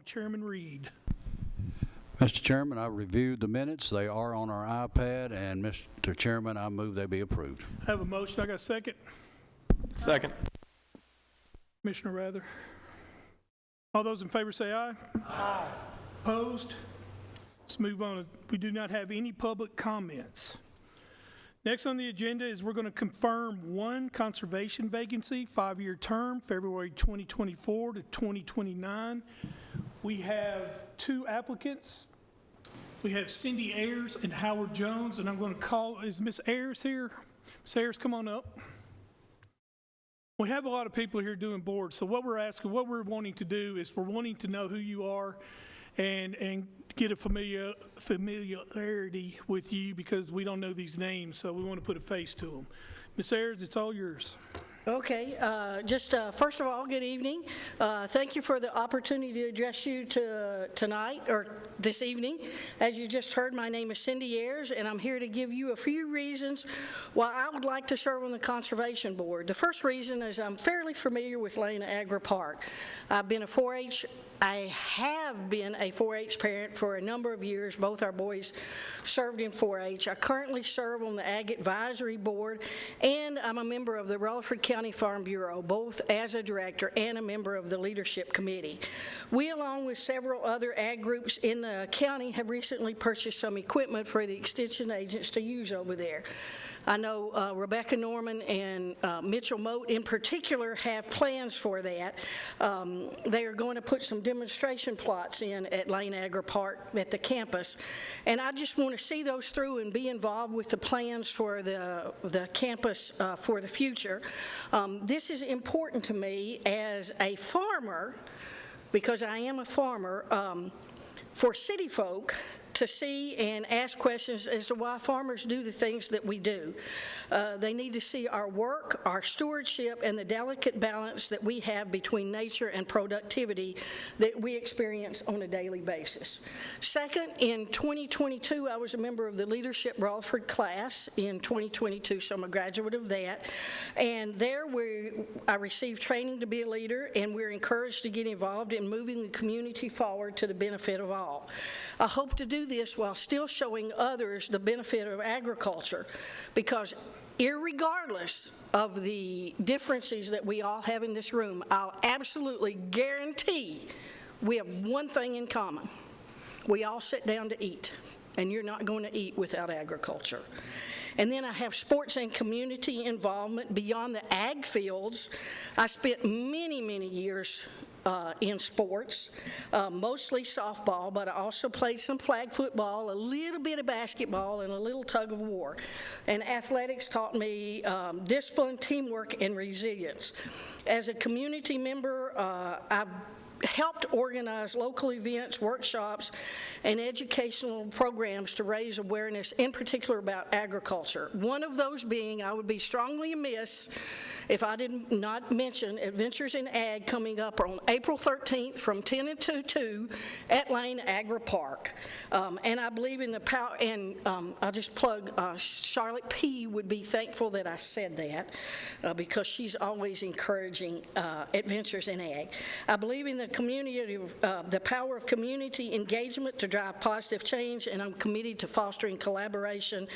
from Chairman Reed. Mr. Chairman, I reviewed the minutes. They are on our iPad, and Mr. Chairman, I move they be approved. I have a motion. I got a second. Second. Commissioner Rather. All those in favor say aye. Aye. Opposed? Let's move on. We do not have any public comments. Next on the agenda is we're going to confirm one conservation vacancy, 5-year term, February 2024 to 2029. We have 2 applicants. We have Cindy Ayers and Howard Jones, and I'm going to call, is Miss Ayers here? Miss Ayers, come on up. We have a lot of people here doing boards, so what we're wanting to do is we're wanting to know who you are and get a familiarity with you because we don't know these names, so we want to put a face to them. Ms. Ayers, it's all yours. Okay, first of all, good evening. Thank you for the opportunity to address you tonight or this evening. As you just heard, my name is Cindy Ayers, and I'm here to give you a few reasons why I would like to serve on the Conservation Board. The first reason is I'm fairly familiar with Lane Agri Park. I have been a 4-H parent for a number of years. Both our boys served in 4-H. I currently serve on the Ag Advisory Board, and I'm a member of the Rutherford County Farm Bureau, both as a director and a member of the Leadership Committee. We, along with several other ag groups in the county, have recently purchased some equipment for the extension agents to use over there. I know Rebecca Norman and Mitchell Moat in particular have plans for that. They are going to put some demonstration plots in at Lane Agri Park at the campus, and I just want to see those through and be involved with the plans for the campus for the future. This is important to me as a farmer, because I am a farmer, for city folk to see and ask questions as to why farmers do the things that we do. They need to see our work, our stewardship, and the delicate balance that we have between nature and productivity that we experience on a daily basis. Second, in 2022, I was a member of the Leadership Rutherford class in 2022, so I'm a graduate of that. And there I received training to be a leader, and we're encouraged to get involved in moving the community forward to the benefit of all. I hope to do this while still showing others the benefit of agriculture, because irregardless of the differences that we all have in this room, I'll absolutely guarantee we have one thing in common. We all sit down to eat, and you're not going to eat without agriculture. And then I have sports and community involvement beyond the ag fields. I spent many years in sports, mostly softball, but I also played some flag football, a little bit of basketball, and a little tug of war. And athletics taught me discipline, teamwork, and resilience. As a community member, I've helped organize local events, workshops, and educational programs to raise awareness, in particular about agriculture. One of those being, I would be strongly amiss if I did not mention Adventures in Ag coming up on April 13th from 10 until 2 at Lane Agri Park. And I believe in the power, and I'll just plug, Charlotte P. would be thankful that I said that because she's always encouraging Adventures in Ag. I believe in the power of community engagement to drive positive change, and I'm committed to fostering collaboration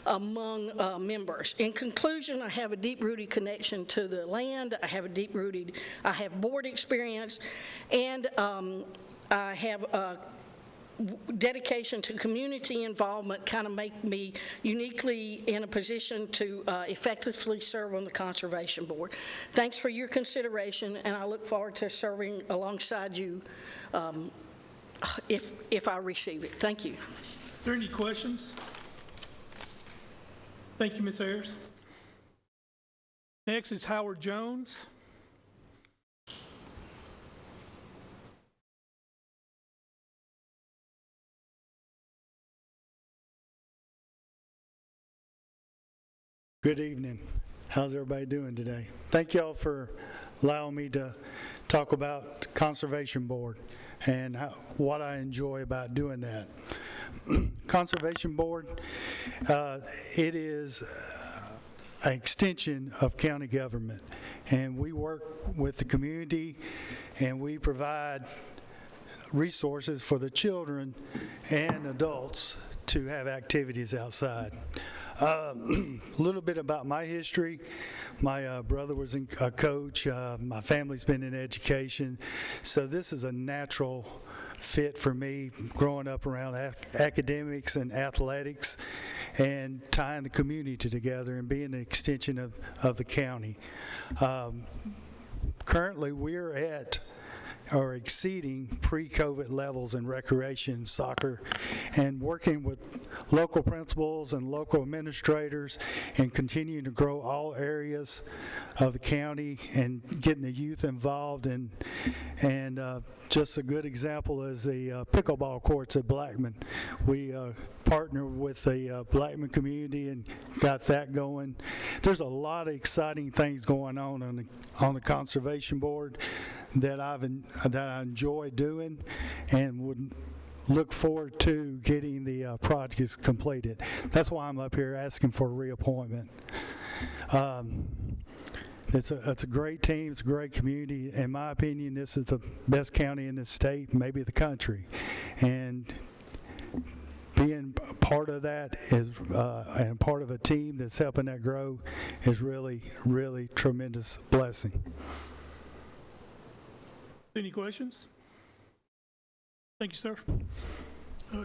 among members. In conclusion, I have a deep-rooted connection to the land. I have board experience, and I have dedication to community involvement kind of make me uniquely in a position to effectively serve on the Conservation Board. Thanks for your consideration, and I look forward to serving alongside you if I receive it. Thank you. Is there any questions? Thank you, Ms. Ayers. Next is Howard Jones. Good evening. How's everybody doing today? Thank y'all for allowing me to talk about the Conservation Board and what I enjoy about doing that. Conservation Board, it is an extension of county government, and we work with the community, and we provide resources for the children and adults to have activities outside. A little bit about my history. My brother was a coach. My family's been in education. So this is a natural fit for me, growing up around academics and athletics and tying the community together and being an extension of the county. Currently, we're at or exceeding pre-COVID levels in recreation, soccer, and working with local principals and local administrators and continuing to grow all areas of the county and getting the youth involved. And just a good example is the pickleball courts at Blackman. We partnered with the Blackman community and got that going. There's a lot of exciting things going on the Conservation Board that I enjoy doing and would look forward to getting the projects completed. That's why I'm up here asking for a reappointment. It's a great team. It's a great community. In my opinion, this is the best county in the state, maybe the country. And being part of that is and part of a team that's helping that grow is really, really tremendous blessing. Any questions? Thank you, sir.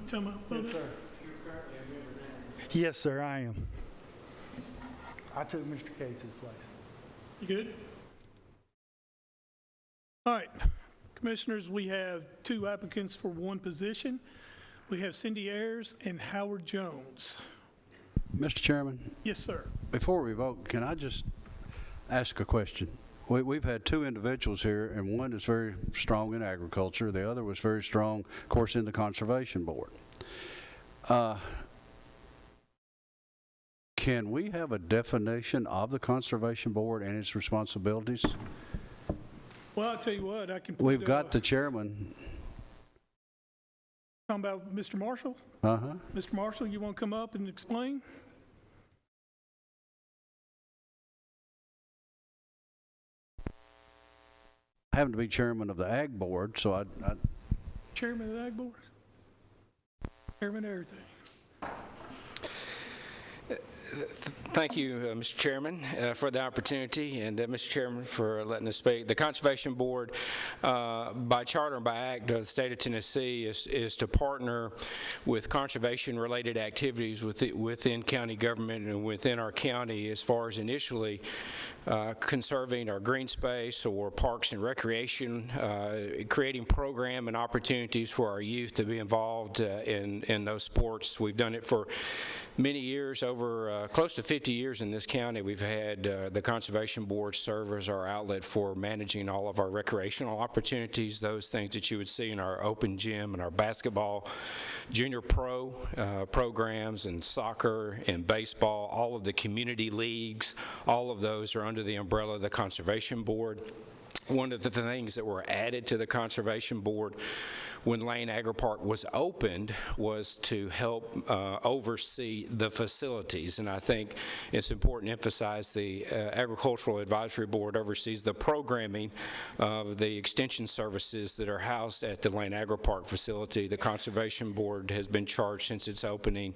Tell me about it. You're currently a member now. Yes, sir, I am. I took Mr. Cates' place. You good? All right, commissioners, we have 2 applicants for 1 position. We have Cindy Ayers and Howard Jones. Mr. Chairman, Yes, sir. before we vote, can I just ask a question? We've had 2 individuals here, and one is very strong in agriculture. The other was very strong, of course, in the Conservation Board. Can we have a definition of the Conservation Board and its responsibilities? Well, I'll tell you what, I can. We've got the chairman. Talking about Mr. Marshall? Uh-huh. Mr. Marshall, you want to come up and explain? I happen to be chairman of the Ag Board, so I Chairman of the Ag Board? Chairman of everything. Thank you, Mr. Chairman, for the opportunity, and Mr. Chairman for letting us speak. The Conservation Board, by charter and by act of the state of Tennessee, is to partner with conservation-related activities within county government and within our county, as far as initially conserving our green space or parks and recreation, creating program and opportunities for our youth to be involved in those sports. We've done it for many years, over close to 50 years in this county. We've had the Conservation Board serve as our outlet for managing all of our recreational opportunities, those things that you would see in our open gym and our basketball, junior pro programs, and soccer and baseball. All of the community leagues, all of those are under the umbrella of the Conservation Board. One of the things that were added to the Conservation Board when Lane Agri Park was opened was to help oversee the facilities. And I think it's important to emphasize the Agricultural Advisory Board oversees the programming of the extension services that are housed at the Lane Agri Park facility. The Conservation Board has been charged since its opening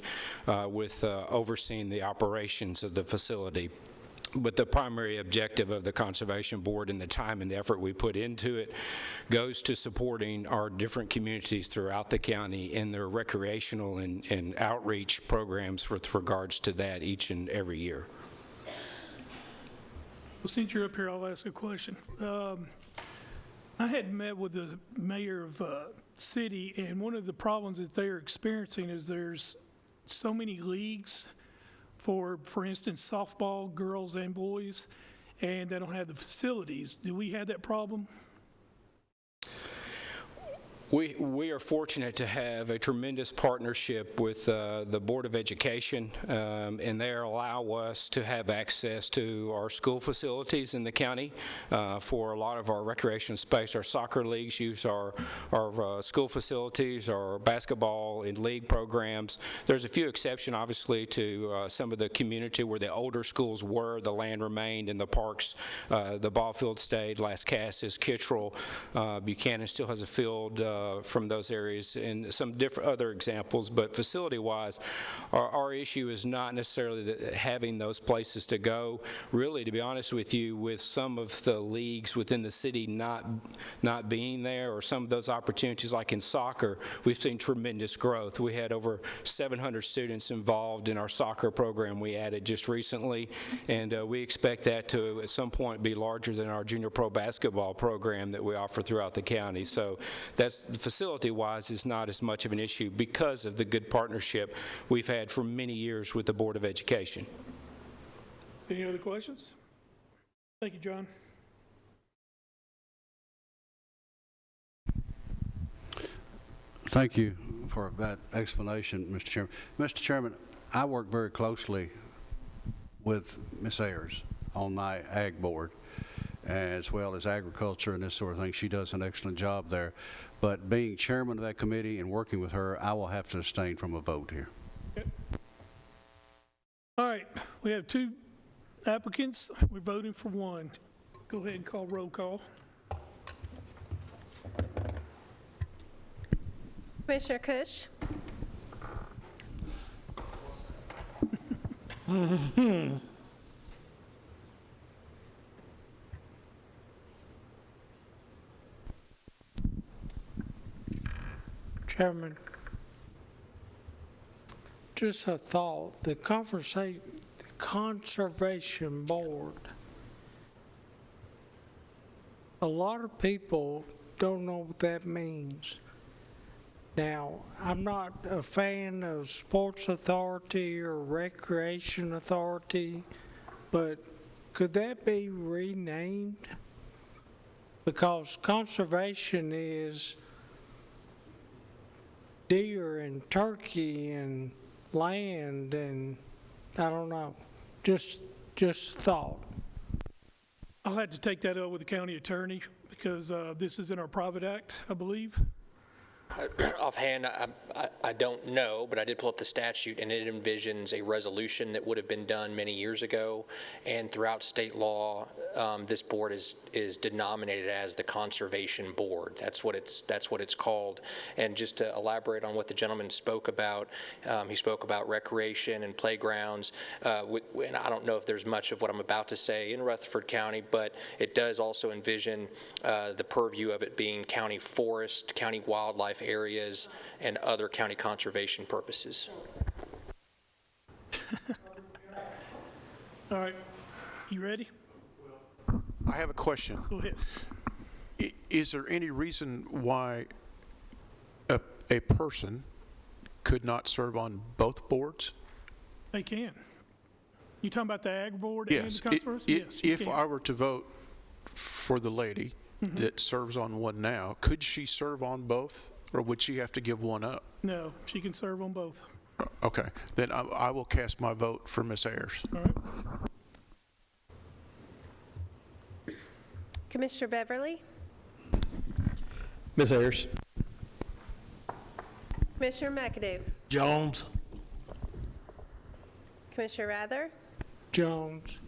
with overseeing the operations of the facility. But the primary objective of the Conservation Board and the time and the effort we put into it goes to supporting our different communities throughout the county in their recreational and outreach programs with regards to that each and every year. Well, since you're up here, I'll ask a question. I had met with the mayor of city, and one of the problems that they're experiencing is there's so many leagues for instance, softball, girls and boys, and they don't have the facilities. Do we have that problem? We are fortunate to have a tremendous partnership with the Board of Education, and they allow us to have access to our school facilities in the county for a lot of our recreation space. Our soccer leagues use our school facilities, our basketball and league programs. There's a few exceptions, obviously, to some of the community where the older schools were, the land remained, and the parks, the ball field stayed. Las Casas, Kittrell, Buchanan still has a field. from those areas and some different other examples. But facility-wise, our issue is not necessarily having those places to go. Really, to be honest with you, with some of the leagues within the city not being there, or some of those opportunities, like in soccer, we've seen tremendous growth. We had over 700 students involved in our soccer program we added just recently, and we expect that to at some point be larger than our junior pro basketball program that we offer throughout the county. So that's, facility-wise, is not as much of an issue because of the good partnership we've had for many years with the Board of Education. Any other questions? Thank you, John. Thank you for that explanation, Mr. Chairman. Mr. Chairman, I work very closely with Ms. Ayers on my ag board, as well as agriculture and this sort of thing. She does an excellent job there. But being chairman of that committee and working with her, I will have to abstain from a vote here. Okay. All right, we have 2 applicants. We're voting for 1. Go ahead and call roll call. Commissioner Kush. Chairman, just a thought, the Conservation Board, a lot of people don't know what that means. Now, I'm not a fan of Sports Authority or Recreation Authority, but could that be renamed? Because conservation is deer and turkey and land, and I don't know, just thought. I'll have to take that up with the county attorney because this is in our private act, I believe. Offhand, I don't know, but I did pull up the statute, and it envisions a resolution that would have been done many years ago. And throughout state law, this board is denominated as the Conservation Board. That's what it's called. And just to elaborate on what the gentleman spoke about, he spoke about recreation and playgrounds. And I don't know if there's much of what I'm about to say in Rutherford County, but it does also envision the purview of it being county forest, county wildlife areas, and other county conservation purposes. All right, you ready? I have a question. Go ahead. Is there any reason why a person could not serve on both boards? They can. You talking about the ag board and Yes. the conservation? Yes, you If can. I were to vote for the lady that serves on one now, could she serve on both, or would she have to give one up? No, she can serve on both. Okay, then I will cast my vote for Ms. Ayers. All right. Commissioner Beverly. Ms. Ayers. Commissioner McAdoo. Jones. Commissioner Rather. Jones.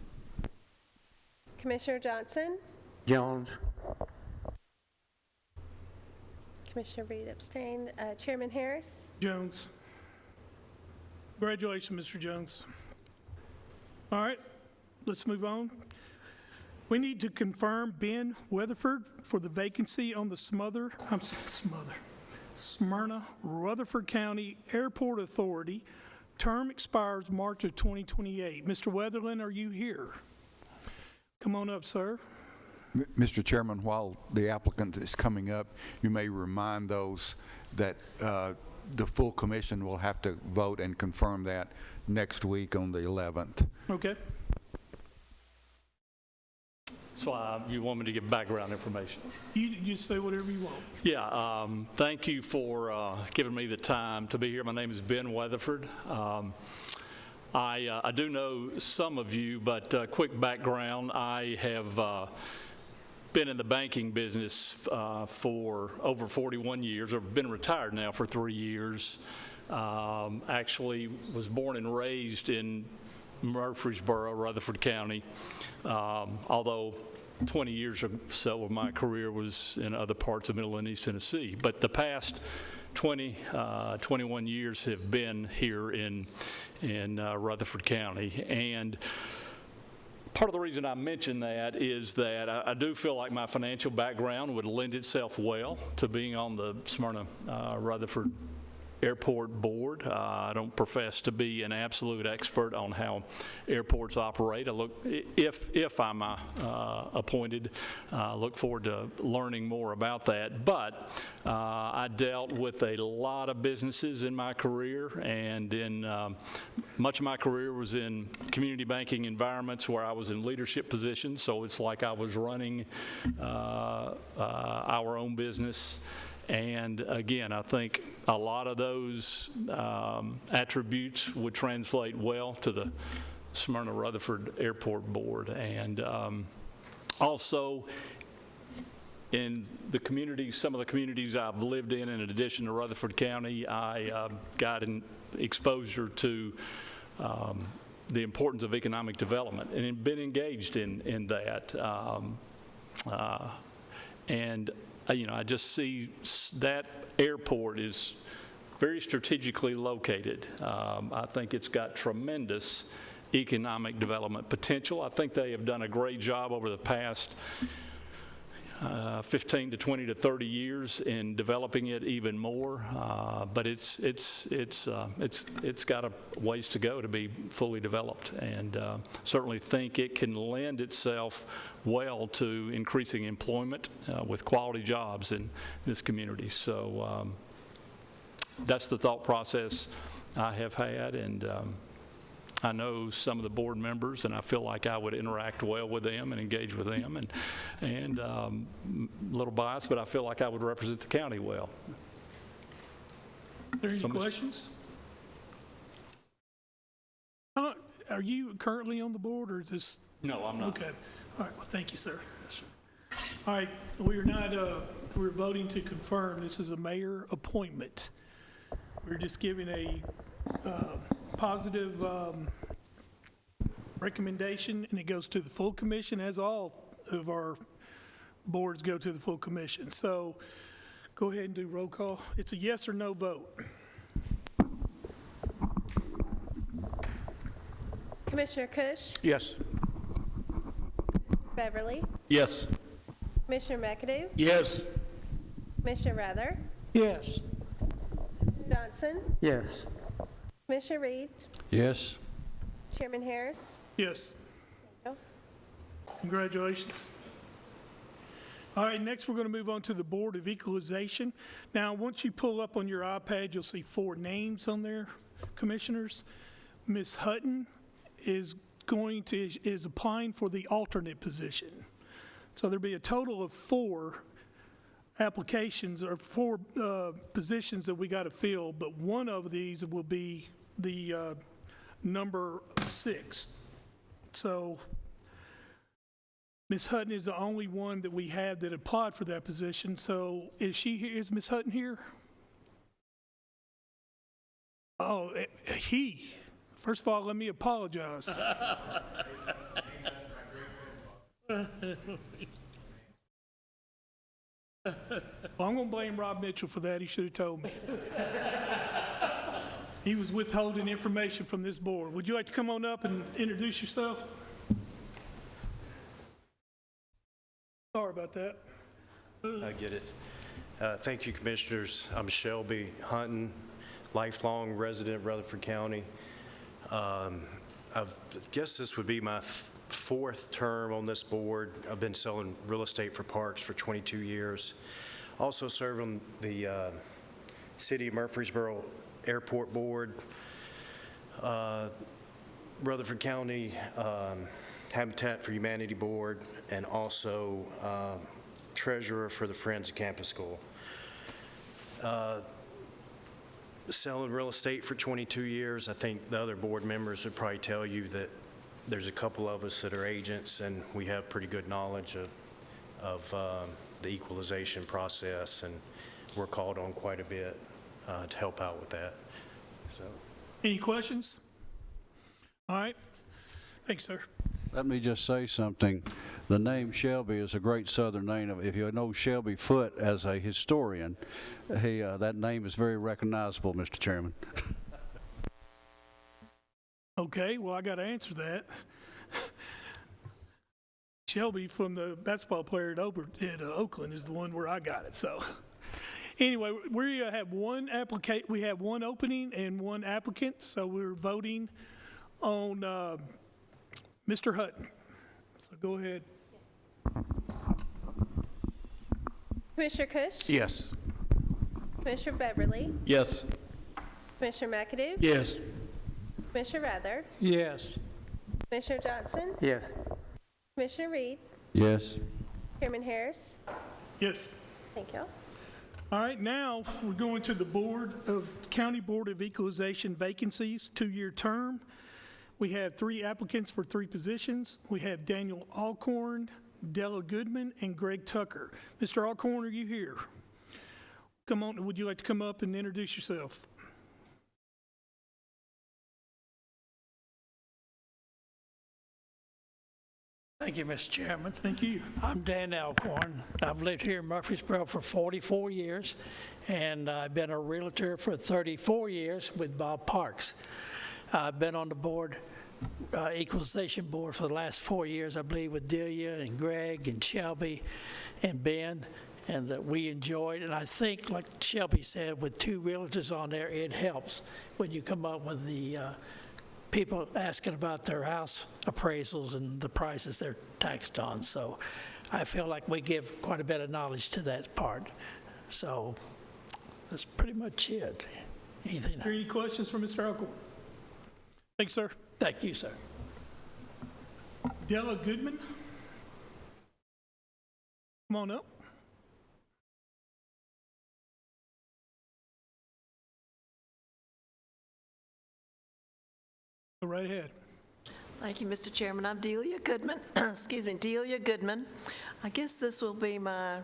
Commissioner Johnson. Jones. Commissioner Reed abstained. Chairman Harris. Jones. Congratulations, Mr. Jones. All right, let's move on. We need to confirm Ben Weatherford for the vacancy on the Smyrna-Rutherford County Airport Authority. Term expires March of 2028. Mr. Weatherland, are you here? Come on up, sir. Mr. Chairman, while the applicant is coming up, you may remind those that the full commission will have to vote and confirm that next week on the 11th. Okay. So you want me to give background information? You just say whatever you want. Yeah, thank you for giving me the time to be here. My name is Ben Weatherford. I do know some of you, but quick background, I have been in the banking business for over 41 years. I've been retired now for 3 years. Actually was born and raised in Murfreesboro, Rutherford County, although 20 years or so of my career was in other parts of Middle and East Tennessee. But the past 21 years have been here in Rutherford County. And part of the reason I mention that is that I do feel like my financial background would lend itself well to being on the Smyrna-Rutherford Airport Board. I don't profess to be an absolute expert on how airports operate. If I'm appointed, look forward to learning more about that. But I dealt with a lot of businesses in my career, and much of my career was in community banking environments where I was in leadership positions. So it's like I was running our own business. And again, I think a lot of those attributes would translate well to the Smyrna-Rutherford Airport Board. And also, in the communities, some of the communities I've lived in addition to Rutherford County, I got an exposure to the importance of economic development and been engaged in that. I just see that airport is very strategically located. I think it's got tremendous economic development potential. I think they have done a great job over the past 15 to 20 to 30 years in developing it even more. But it's got a ways to go to be fully developed, and certainly think it can lend itself well to increasing employment with quality jobs in this community. So that's the thought process I have had, and I know some of the board members, and I feel like I would interact well with them and engage with them, and a little biased, but I feel like I would represent the county well. Are there any questions? Are you currently on the board, or is this? No, I'm not. Okay. All right. Well, thank you, sir. Yes, sir. All right. We are not. We're voting to confirm this is a mayor appointment. We're just giving a positive recommendation, and it goes to the full commission, as all of our boards go to the full commission. So go ahead and do roll call. It's a yes or no vote. Commissioner Cush, Yes. Beverly, Yes. Commissioner McAdoo, Yes. Commissioner Rather, Yes. Johnson, Yes. Commissioner Reed, Yes? Chairman Harris. Yes. There you Congratulations. All right, next we're going to move on to the Board of Equalization. Now, once you pull up on your iPad, you'll see 4 names on there, commissioners. Ms. Hutton is applying for the alternate position. So there'll be a total of 4 applications, or 4 positions that we got to fill, but one of these will be the number 6. So Ms. Hutton is the only one that we have that applied for that position. So is she here? Is Ms. Hutton here? Oh, he. First of all, let me apologize. Well, I'm going to blame Rob Mitchell for that. He should have told me. He was withholding information from this board. Would you like to come on up and introduce yourself? Sorry about that. I get it. Thank you, Commissioners. I'm Shelby Hunton, lifelong resident of Rutherford County. I guess this would be my 4th term on this board. I've been selling real estate for parks for 22 years. Also serve on the City of Murfreesboro Airport Board, Rutherford County Habitat for Humanity Board, and also treasurer for the Friends of Campus School. Selling real estate for 22 years, I think the other board members would probably tell you that there's a couple of us that are agents, and we have pretty good knowledge of the equalization process, and we're called on quite a bit to help out with that. So, Any questions? All right. Thanks, sir. Let me just say something. The name Shelby is a great Southern name. If you know Shelby Foote as a historian, that name is very recognizable, Mr. Chairman. Okay, well, I got to answer that. Shelby from the basketball player at Oakland is the one where I got it. So, anyway, we have one We have one opening and one applicant. So we're voting on Mr. Hutton. So go ahead. Commissioner Kush? Yes. Commissioner Beverly? Yes. Commissioner McAdoo? Yes. Commissioner Rather? Yes. Commissioner Johnson? Yes. Commissioner Reed? Yes. Chairman Harris? Yes. Thank you. All right, now we're going to the County Board of Equalization vacancies, 2-year term. We have 3 applicants for 3 positions. We have Daniel Alcorn, Della Goodman, and Greg Tucker. Mr. Alcorn, are you here? Come on, would you like to come up and introduce yourself? Thank you, Mr. Chairman. Thank you. I'm Dan Alcorn. I've lived here in Murfreesboro for 44 years, and I've been a realtor for 34 years with Bob Parks. I've been on the board, Equalization Board, for the last 4 years, I believe, with Delia and Greg and Shelby and Ben, and we enjoyed. And I think, like Shelby said, with 2 realtors on there, it helps when you come up with the people asking about their house appraisals and the prices they're taxed on. So I feel like we give quite a bit of knowledge to that part. So that's pretty much it. Anything? Are there any questions for Mr. Alcorn? Thanks, sir. Thank you, sir. Della Goodman? Come on up. Go right ahead. Thank you, Mr. Chairman. I'm Delia Goodman. Excuse me, Delia Goodman. I guess this will be my,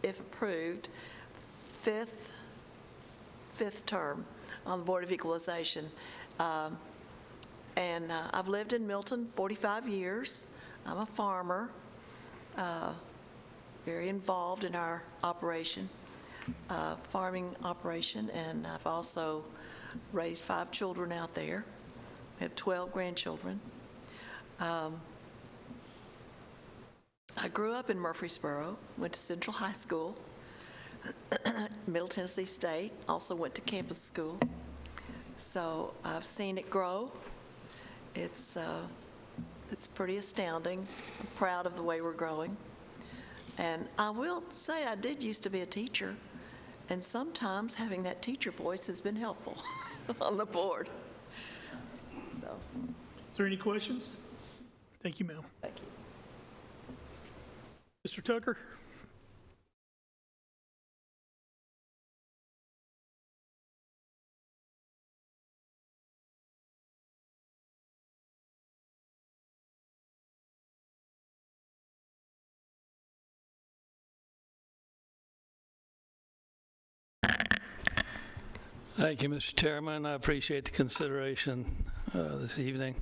if approved, fifth term on the Board of Equalization. And I've lived in Milton 45 years. I'm a farmer, very involved in our operation, farming operation, and I've also raised 5 children out there. I have 12 grandchildren. I grew up in Murfreesboro, went to Central High School, Middle Tennessee State, also went to campus school. So I've seen it grow. It's pretty astounding. I'm proud of the way we're growing. And I will say I did used to be a teacher, and sometimes having that teacher voice has been helpful on the board. So, Is there any questions? Thank you, ma'am. thank you. Mr. Tucker? Thank you, Mr. Chairman. I appreciate the consideration this evening.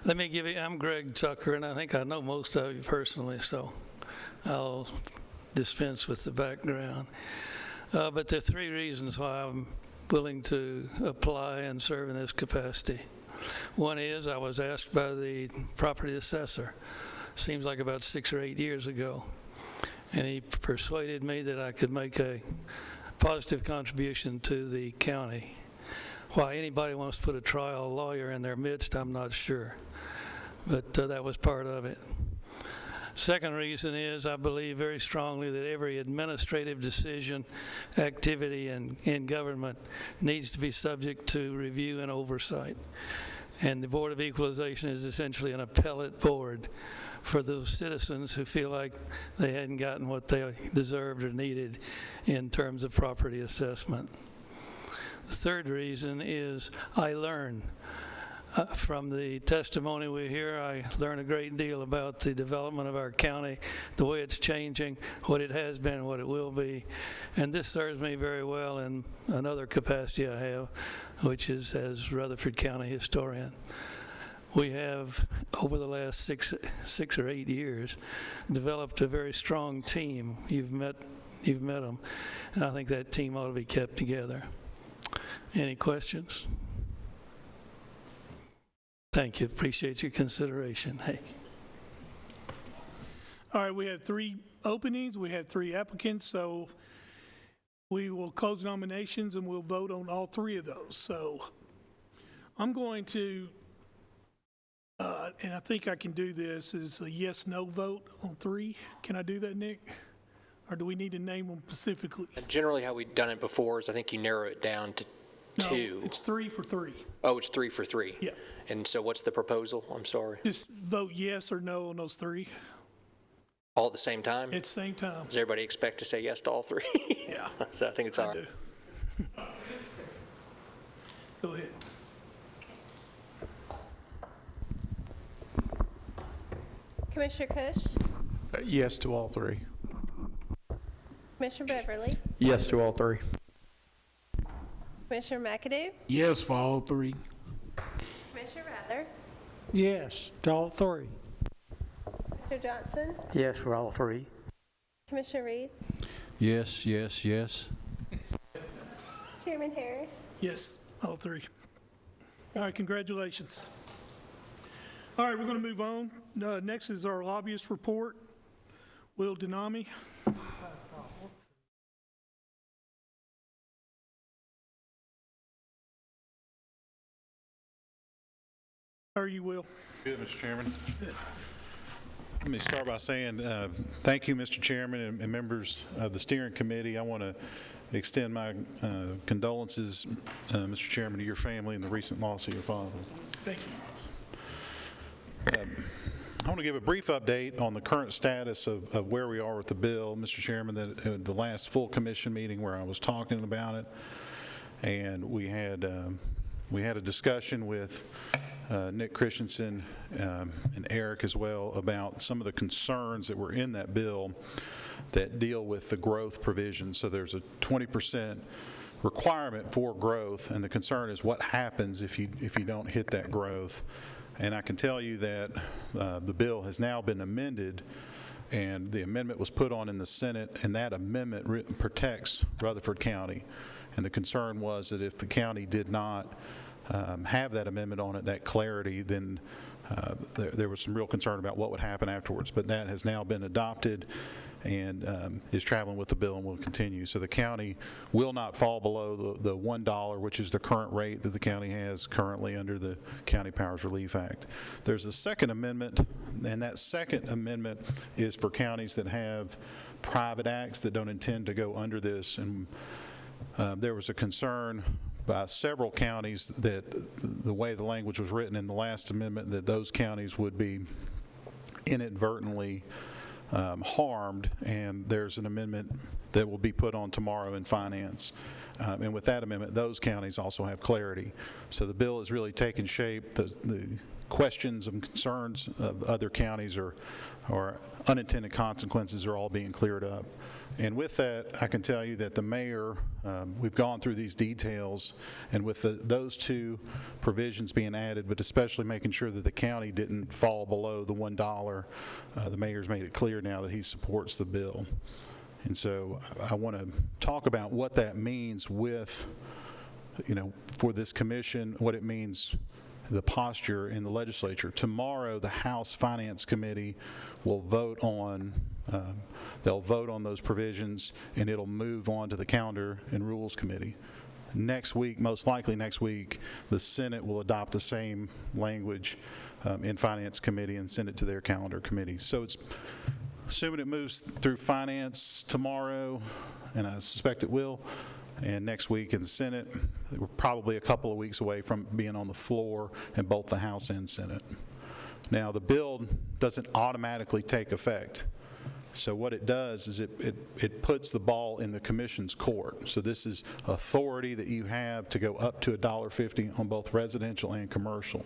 Let me give you, I'm Greg Tucker, and I think I know most of you personally, so I'll dispense with the background. But there are 3 reasons why I'm willing to apply and serve in this capacity. One is I was asked by the property assessor, seems like about 6 or 8 years ago, and he persuaded me that I could make a positive contribution to the county. Why anybody wants to put a trial lawyer in their midst, I'm not sure, but that was part of it. Second reason is I believe very strongly that every administrative decision, activity in government needs to be subject to review and oversight. And the Board of Equalization is essentially an appellate board for those citizens who feel like they hadn't gotten what they deserved or needed in terms of property assessment. The third reason is I learn. From the testimony we hear, I learn a great deal about the development of our county, the way it's changing, what it has been, what it will be. And this serves me very well in another capacity I have, which is as Rutherford County historian. we have, over the last six or 8 years, developed a very strong team. You've met them, and I think that team ought to be kept together. Any questions? Thank you. Appreciate your consideration. Hey. All right, we have 3 openings, we have 3 applicants, so we will close nominations and we'll vote on all 3 of those. So I'm going to, and I think I can do this, is a yes/no vote on 3. Can I do that, Nick? Or do we need to name them specifically? Generally, how we've done it before is I think you narrow it down to 2. No, it's 3 for 3. Oh, it's 3 for 3? Yeah. And so what's the proposal? I'm sorry. Just vote yes or no on those 3 All at the same time? at the same time. Does everybody expect to say yes to all 3? Yeah. So I think it's all I right. do. Go ahead. Commissioner Cush, Yes to all 3. Commissioner Beverly, Yes to all 3. Commissioner McAdoo, Yes for all 3. Commissioner Rather, Yes, to all 3. Commissioner Johnson, Yes for all 3. Commissioner Reed, Yes, yes, yes. Chairman Harris. Yes, all 3. All right, congratulations. All right, we're going to move on. Next is our lobbyist report. Will Denami. How are you, Will? Good, Mr. Chairman. Let me start by saying thank you, Mr. Chairman, and members of the steering committee. I want to extend my condolences, Mr. Chairman, to your family and the recent loss of your father. Thank you. I want to give a brief update on the current status of where we are with the bill, Mr. Chairman. The last full commission meeting where I was talking about it, and we had a discussion with Nick Christensen and Eric as well about some of the concerns that were in that bill that deal with the growth provisions. So there's a 20% requirement for growth, and the concern is what happens if you don't hit that growth. And I can tell you that the bill has now been amended, and the amendment was put on in the Senate, and that amendment protects Rutherford County. And the concern was that if the county did not have that amendment on it, that clarity, then there was some real concern about what would happen afterwards. But that has now been adopted and is traveling with the bill and will continue. So the county will not fall below the $1, which is the current rate that the county has currently under the County Powers Relief Act. There's a second amendment, and that second amendment is for counties that have private acts that don't intend to go under this. And there was a concern by several counties that the way the language was written in the last amendment, that those counties would be inadvertently harmed, and there's an amendment that will be put on tomorrow in Finance. And with that amendment, those counties also have clarity. So the bill is really taking shape. The questions and concerns of other counties or unintended consequences are all being cleared up. And with that, I can tell you that the mayor, we've gone through these details, and with those 2 provisions being added, but especially making sure that the county didn't fall below the $1, the mayor's made it clear now that he supports the bill. And so I want to talk about what that means with, for this commission, what it means, the posture in the legislature. Tomorrow, the House Finance Committee will vote on they'll vote on those provisions, and it'll move on to the Calendar and Rules Committee. Next week, most likely next week, the Senate will adopt the same language in Finance Committee and send it to their Calendar Committee. So it's assuming it moves through Finance tomorrow, and I suspect it will, and next week in the Senate, we're probably a couple of weeks away from being on the floor in both the House and Senate. Now, the bill doesn't automatically take effect. So what it does is it puts the ball in the commission's court. So this is authority that you have to go up to $1.50 on both residential and commercial.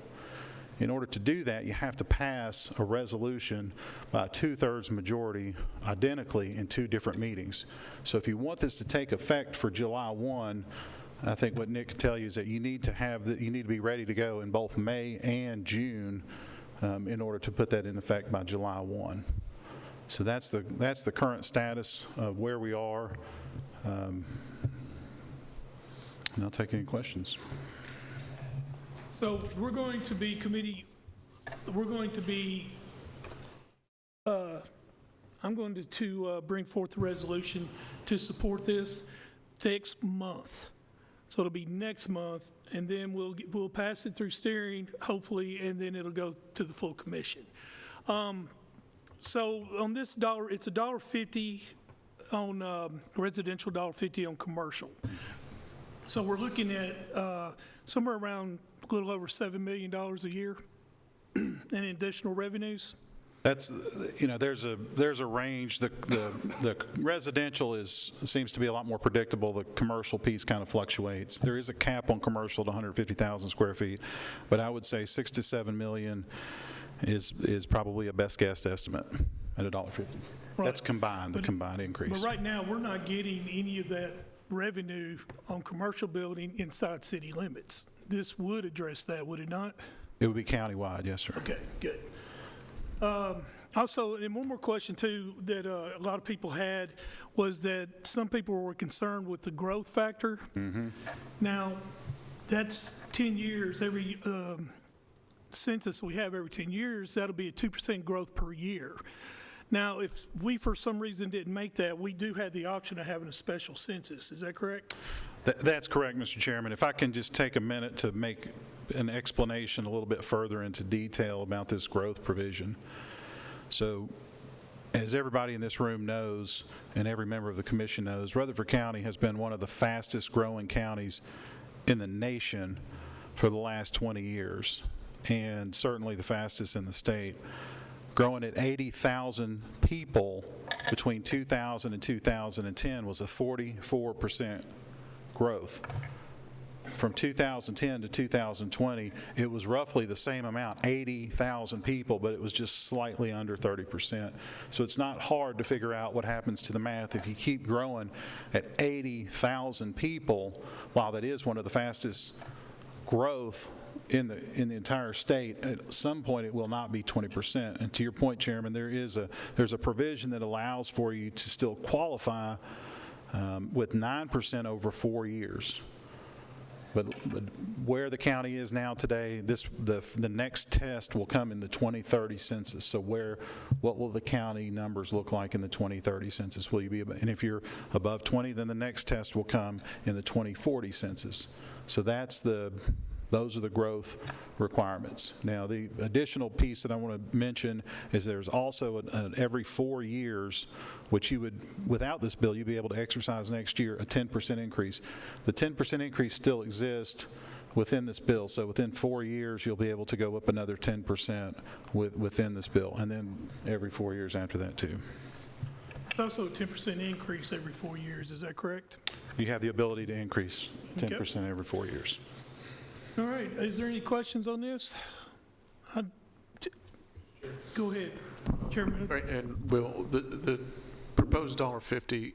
In order to do that, you have to pass a resolution by a 2/3 majority identically in 2 different meetings. So if you want this to take effect for July 1, I think what Nick could tell you is that you need to be ready to go in both May and June in order to put that in effect by July 1. So that's the current status of where we are. And I'll take any questions. So we're going to be I'm going to bring forth a resolution to support this next month. So it'll be next month, and then we'll pass it through steering, hopefully, and then it'll go to the full commission. So on this dollar, it's $1.50 on residential, $1.50 on commercial. So we're looking at somewhere around a little over $7 million a year in additional revenues. That's, there's a range. The residential seems to be a lot more predictable. The commercial piece kind of fluctuates. There is a cap on commercial at 150,000 square feet, but I would say 6 to 7 million is probably a best guess estimate at $1.50. Right. That's combined, the combined increase. But right now, we're not getting any of that revenue on commercial building inside city limits. This would address that, would it not? It would be countywide, yes, sir. Okay, good. Also, and one more question too that a lot of people had was that some people were concerned with the growth factor. Mm-hmm. Now, that's 10 years. Every census we have every 10 years, that'll be a 2% growth per year. Now, if we for some reason didn't make that, we do have the option of having a special census. Is that correct? That's correct, Mr. Chairman. If I can just take a minute to make an explanation a little bit further into detail about this growth provision. So, as everybody in this room knows, and every member of the commission knows, Rutherford County has been one of the fastest growing counties in the nation for the last 20 years, and certainly the fastest in the state. Growing at 80,000 people between 2000 and 2010 was a 44% growth. From 2010 to 2020, it was roughly the same amount, 80,000 people, but it was just slightly under 30%. So it's not hard to figure out what happens to the math if you keep growing at 80,000 people. While that is one of the fastest growth in the entire state, at some point it will not be 20%. And to your point, Chairman, there's a provision that allows for you to still qualify with 9% over 4 years. But where the county is now today, the next test will come in the 2030 census. So what will the county numbers look like in the 2030 census? Will you be, and if you're above 20, then the next test will come in the 2040 census. So those are the growth requirements. Now, the additional piece that I want to mention is there's also every 4 years, which you would, without this bill, you'd be able to exercise next year a 10% increase. The 10% increase still exists within this bill, so within 4 years, you'll be able to go up another 10% within this bill, and then every 4 years after that, too. It's also a 10% increase every 4 years, is that correct? You have the ability to increase 10% every 4 years. All right, is there any questions on this? Go ahead, Chairman. Right, and Will, the proposed $1.50,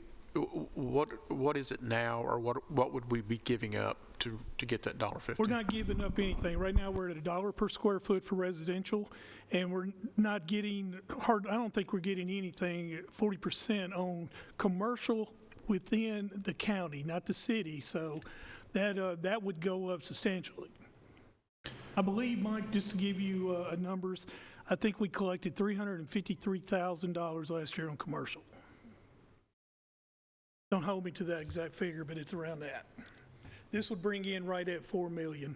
what is it now, or what would we be giving up to get that $1.50? We're not giving up anything. Right now, we're at $1 per square foot for residential, and we're not getting I don't think we're getting anything 40% on commercial within the county, not the city. So that would go up substantially. I believe, Mike, just to give you numbers, I think we collected $353,000 last year on commercial. Don't hold me to that exact figure, but it's around that. This would bring in right at $4 million.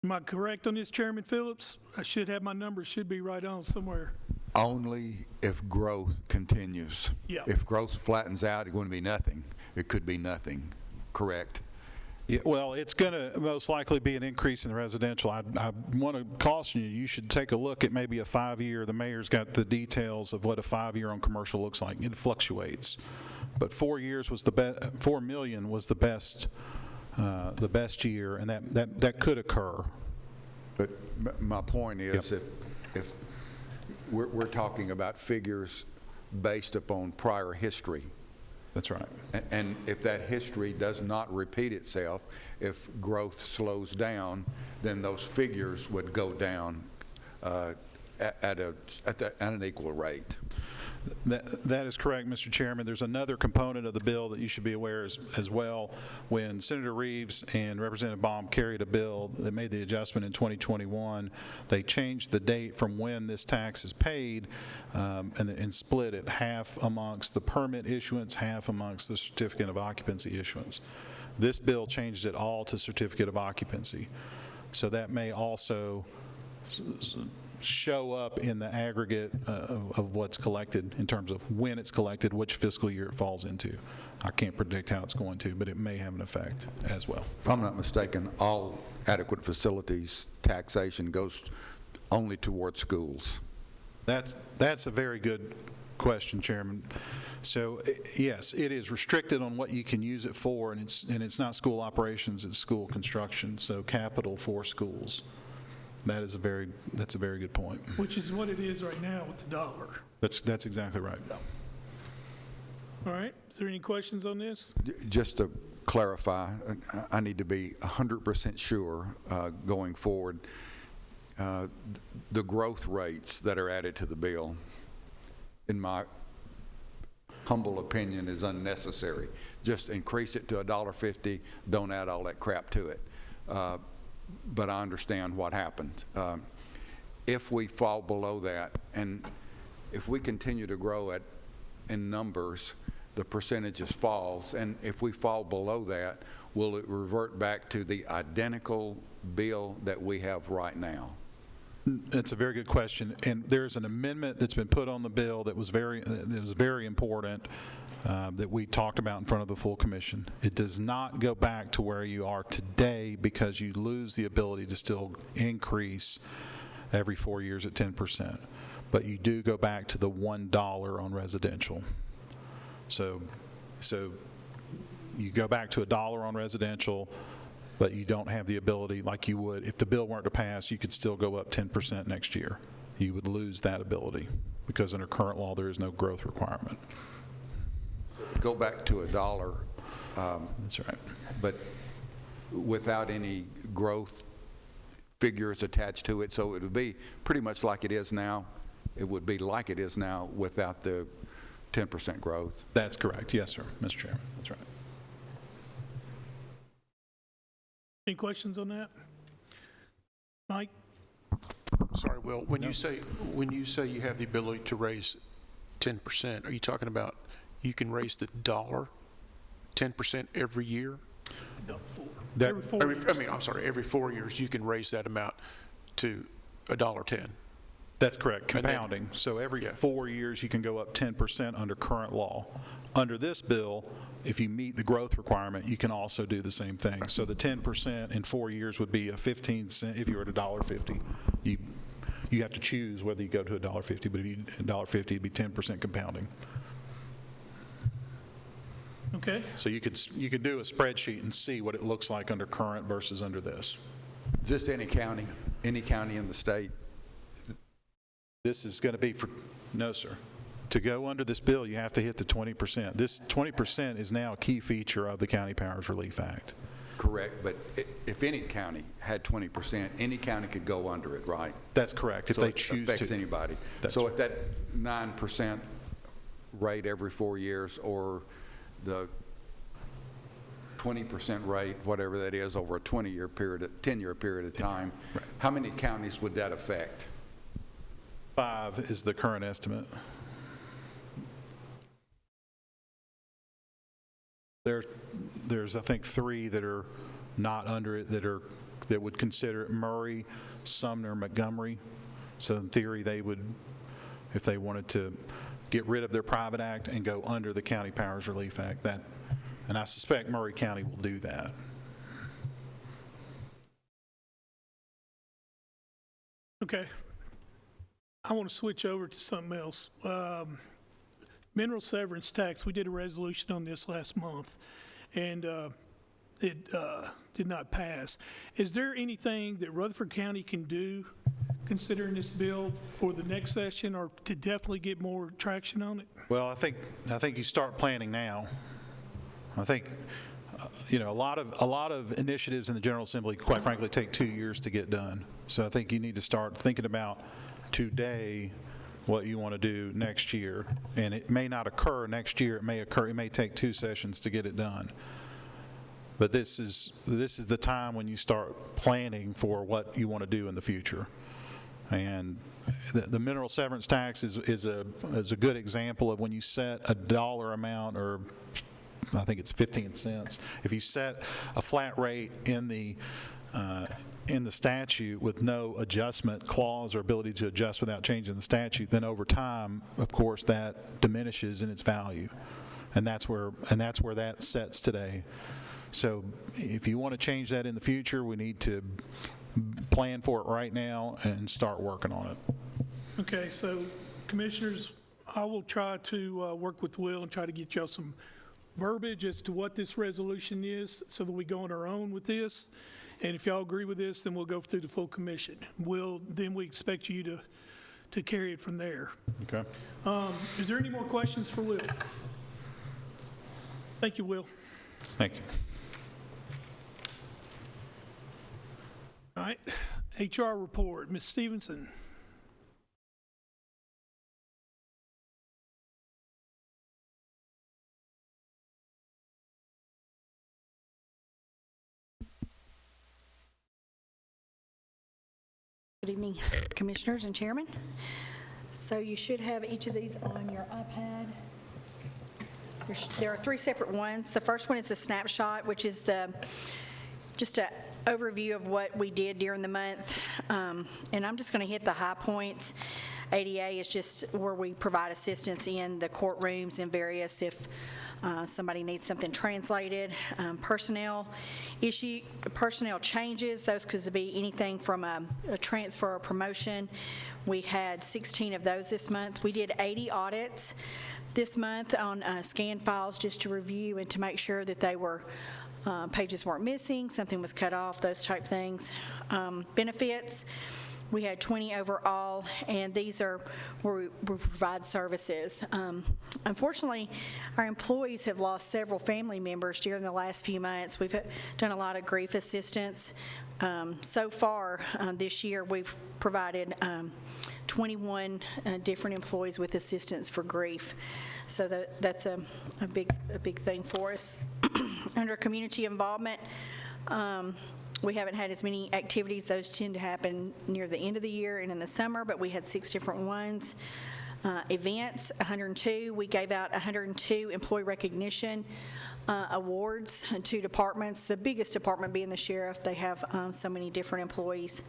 Am I correct on this, Chairman Phillips? I should have my numbers, should be right on somewhere. Only if growth continues. Yeah. If growth flattens out, it's going to be nothing. It could be nothing, correct? Yeah, well, it's going to most likely be an increase in the residential. I want to caution you, you should take a look at maybe a 5-year. The mayor's got the details of what a 5-year on commercial looks like. It fluctuates. But 4 years was $4 million was the best year, and that could occur. But my point is, if we're talking about figures based upon prior history, That's right. And if that history does not repeat itself, if growth slows down, then those figures would go down at an equal rate. That is correct, Mr. Chairman. There's another component of the bill that you should be aware as well. When Senator Reeves and Representative Baum carried a bill that made the adjustment in 2021, they changed the date from when this tax is paid and split it half amongst the permit issuance, half amongst the certificate of occupancy issuance. This bill changes it all to certificate of occupancy. So that may also show up in the aggregate of what's collected in terms of when it's collected, which fiscal year it falls into. I can't predict how it's going to, but it may have an effect as well. If I'm not mistaken, all adequate facilities taxation goes only toward schools. That's a very good question, Chairman. So yes, it is restricted on what you can use it for, and it's not school operations, it's school construction, so capital for schools. That's a very good point. Which is what it is right now with the dollar. That's exactly right. All right, is there any questions on this? Just to clarify, I need to be 100% sure going forward, the growth rates that are added to the bill, in my humble opinion, is unnecessary. Just increase it to $1.50, don't add all that crap to it. But I understand what happened. If we fall below that, and if we continue to grow in numbers, the percentages falls, and if we fall below that, will it revert back to the identical bill that we have right now? That's a very good question, and there's an amendment that's been put on the bill that was very important that we talked about in front of the full commission. It does not go back to where you are today because you lose the ability to still increase every 4 years at 10%, but you do go back to the $1 on residential. So you go back to $1 on residential, but you don't have the ability like you would if the bill weren't to pass. You could still go up 10% next year. You would lose that ability because under current law there is no growth requirement. Go back to $1. That's right. But without any growth figures attached to it, so it would be pretty much like it is now. It would be like it is now without the 10% growth. That's correct. Yes, sir, Mr. Chairman. That's right. Any questions on that? Mike? Sorry, Will, when you say you have the ability to raise 10%, are you talking about you can raise the dollar 10% every year? Every 4 years. Every 4 years you can raise that amount to $1.10. That's correct, compounding. So every 4 years you can go up 10% under current law. Under this bill, if you meet the growth requirement, you can also do the same thing. So the 10% in 4 years would be a 15 cent. If you were at $1.50, you have to choose whether you go to $1.50, but if you $1.50, it'd be 10% compounding. Okay. So you could do a spreadsheet and see what it looks like under current versus under this. Just any county in the state? This is going to be for, no, sir. To go under this bill, you have to hit the 20%. This 20% is now a key feature of the County Powers Relief Act. Correct, but if any county had 20%, any county could go under it, right? That's correct, if they choose to. It affects anybody. So at that 9% rate every 4 years, or the 20% rate, whatever that is, over a 10-year period of time, right. How many counties would that affect? 5 is the current estimate. There's I think 3 that are not under it that would consider it: Murray, Sumner, Montgomery. So in theory, they would, if they wanted to get rid of their private act and go under the County Powers Relief Act, and I suspect Murray County will do that. Okay. I want to switch over to something else. Mineral severance tax, we did a resolution on this last month, and it did not pass. Is there anything that Rutherford County can do considering this bill for the next session or to definitely get more traction on it? Well, I think you start planning now. I think, a lot of initiatives in the General Assembly, quite frankly, take 2 years to get done. So I think you need to start thinking about today what you want to do next year. And it may not occur next year. It may take 2 sessions to get it done. But this is the time when you start planning for what you want to do in the future. And the mineral severance tax is a good example of when you set a dollar amount, or I think it's 15 cents. If you set a flat rate in the statute with no adjustment clause or ability to adjust without changing the statute, then over time, of course, that diminishes in its value, and that's where that sets today. So if you want to change that in the future, we need to plan for it right now and start working on it. Okay, so Commissioners, I will try to work with Will and try to get y'all some verbiage as to what this resolution is so that we go on our own with this. And if y'all agree with this, then we'll go through the full commission. Then we expect you to carry it from there. Okay. Is there any more questions for Will? Thank you, Will. Thank you. All right, HR report, Ms. Stevenson. Good evening, Commissioners and Chairman. So you should have each of these on your iPad. There are 3 separate ones. The first one is a snapshot, which is just an overview of what we did during the month. And I'm just going to hit the high points. ADA is just where we provide assistance in the courtrooms and various if somebody needs something translated. Personnel changes, those could be anything from a transfer or promotion. We had 16 of those this month. We did 80 audits this month on scanned files just to review and to make sure that they were pages weren't missing, something was cut off, those type things. Benefits, we had 20 overall, and these are where we provide services. Unfortunately, our employees have lost several family members during the last few months. We've done a lot of grief assistance. So far this year, we've provided 21 different employees with assistance for grief. So that's a big thing for us. Under community involvement, we haven't had as many activities. Those tend to happen near the end of the year and in the summer, but we had 6 different ones. Events, 102. We gave out 102 employee recognition awards to departments, the biggest department being the sheriff. They have so many different employees.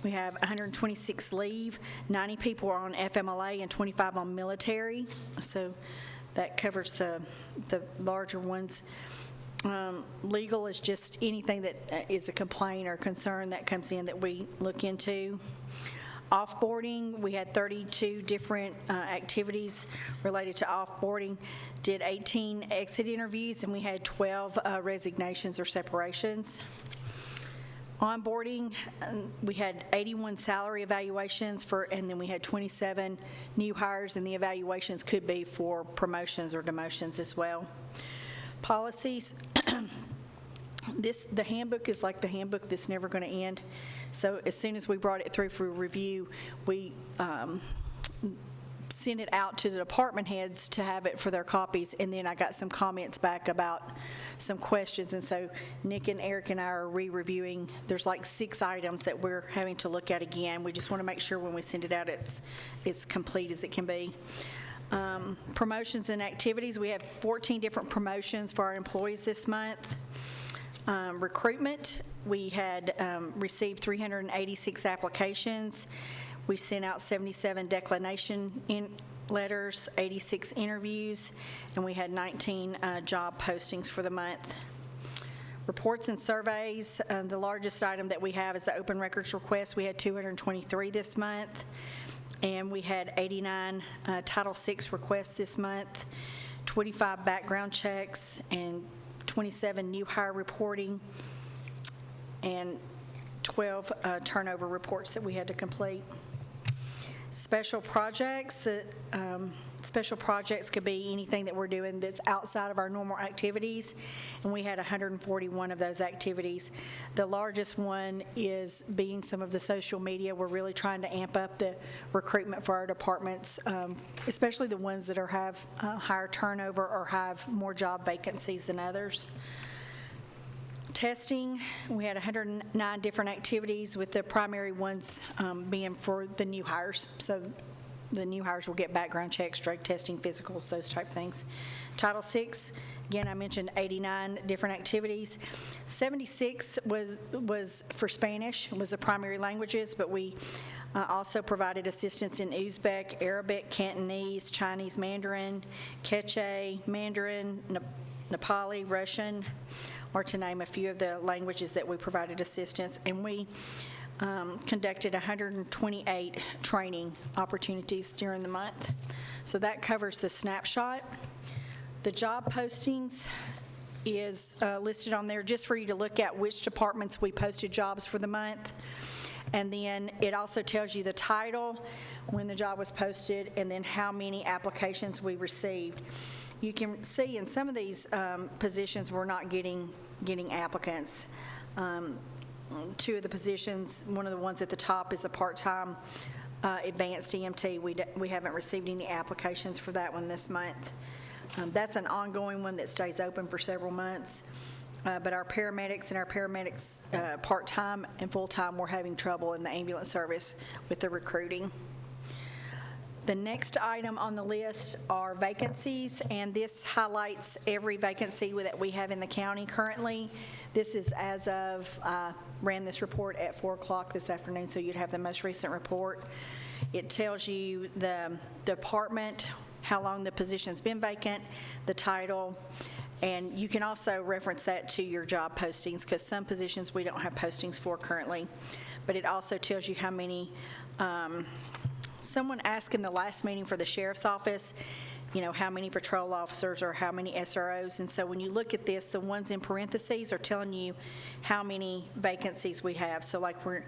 We have 126 leave, 90 people are on FMLA and 25 on military, so that covers the larger ones. Legal is just anything that is a complaint or concern that comes in that we look into. Offboarding, we had 32 different activities related to offboarding, did 18 exit interviews, and we had 12 resignations or separations. Onboarding, we had 81 salary evaluations and then we had 27 new hires, and the evaluations could be for promotions or demotions as well. Policies, the handbook is like the handbook that's never going to end. So as soon as we brought it through for review, we sent it out to the department heads to have it for their copies, and then I got some comments back about some questions, and so Nick and Eric and I are re-reviewing. There's like 6 items that we're having to look at again. We just want to make sure when we send it out it's complete as it can be. Promotions and activities, we have 14 different promotions for our employees this month. Recruitment, we had received 386 applications. We sent out 77 declination letters, 86 interviews, and we had 19 job postings for the month. Reports and surveys, the largest item that we have is the open records request. We had 223 this month, and we had 89 Title VI requests this month, 25 background checks, and 27 new hire reporting, and 12 turnover reports that we had to complete. Special projects, special projects could be anything that we're doing that's outside of our normal activities, and we had 141 of those activities. The largest one is being some of the social media. We're really trying to amp up the recruitment for our departments, especially the ones that have higher turnover or have more job vacancies than others. Testing, we had 109 different activities, with the primary ones being for the new hires. So the new hires will get background checks, drug testing, physicals, those type things. Title VI, again, I mentioned 89 different activities. 76 was for Spanish, was the primary languages, but we also provided assistance in Uzbek, Arabic, Cantonese, Chinese Mandarin, Quechua, Mandarin, Nepali, Russian, or to name a few of the languages that we provided assistance. And we conducted 128 training opportunities during the month. So that covers the snapshot. The job postings is listed on there just for you to look at which departments we posted jobs for the month. And then it also tells you the title, when the job was posted, and then how many applications we received. You can see in some of these positions we're not getting applicants. Two of the positions, one of the ones at the top is a part-time advanced EMT. We haven't received any applications for that one this month. That's an ongoing one that stays open for several months. But our paramedics part-time and full-time, we're having trouble in the ambulance service with the recruiting. The next item on the list are vacancies, and this highlights every vacancy that we have in the county currently. This is as of, ran this report at 4 o'clock this afternoon, so you'd have the most recent report. It tells you the department, how long the position's been vacant, the title, and you can also reference that to your job postings, because some positions we don't have postings for currently. But it also tells you how many, someone asked in the last meeting for the sheriff's office, how many patrol officers or how many SROs. And so when you look at this, the ones in parentheses are telling you how many vacancies we have. So like we're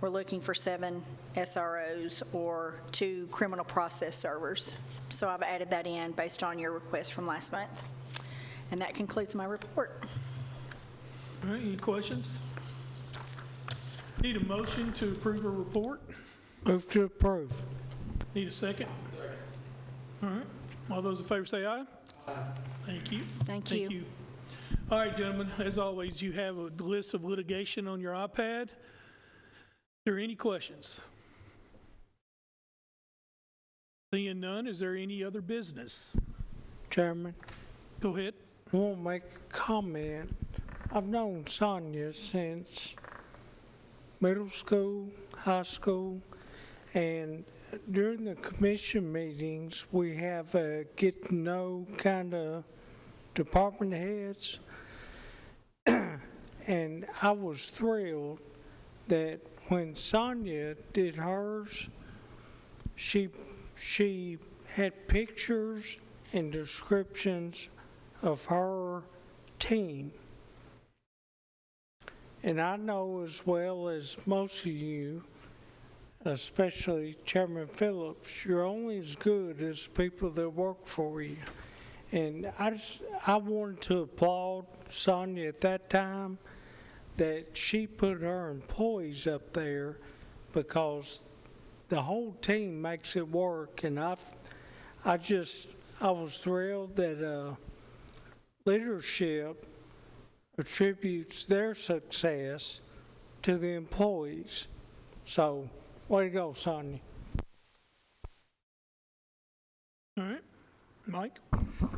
looking for 7 SROs or 2 criminal process servers. So I've added that in based on your request from last month. And that concludes my report. All right, any questions? Need a motion to approve a report? Move to approve. Need a second? Second. All right. All those in favor say aye. Aye. Thank you. Thank you. All right, gentlemen, as always, you have a list of litigation on your iPad. Are there any questions? Seeing none, is there any other business? Chairman, Go ahead. I want to make a comment. I've known Sonia since middle school, high school, and during the commission meetings, we have a get-to-know kind of department heads. And I was thrilled that when Sonia did hers, she had pictures and descriptions of her team. And I know as well as most of you, especially Chairman Phillips, you're only as good as people that work for you. And I wanted to applaud Sonia at that time that she put her employees up there, because the whole team makes it work. And I was thrilled that leadership attributes their success to the employees. So, way to go, Sonia. All right. Mike?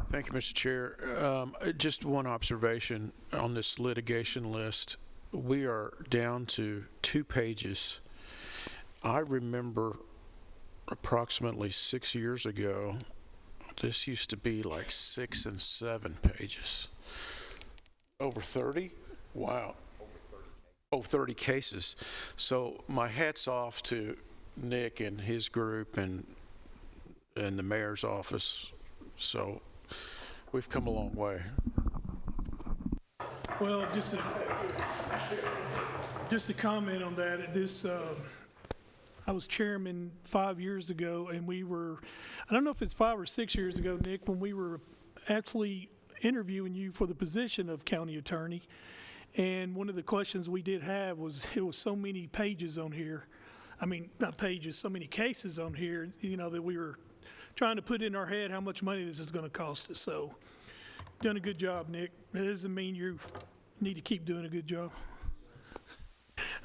Thank you, Mr. Chair. Just one observation on this litigation list. We are down to 2 pages. I remember approximately 6 years ago, this used to be like 6 and 7 pages. Over 30? Wow. Oh, 30 cases. So my hat's off to Nick and his group and the mayor's office. So we've come a long way. Well, just a comment on that. I was chairman 5 years ago, and I don't know if it's 5 or 6 years ago, Nick, when we were actually interviewing you for the position of county attorney. And one of the questions we did have was, it was so many pages on here. I mean, not pages, so many cases on here, that we were trying to put in our head how much money this is going to cost us. So, done a good job, Nick. That doesn't mean you need to keep doing a good job.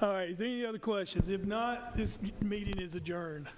All right, is there any other questions? If not, this meeting is adjourned.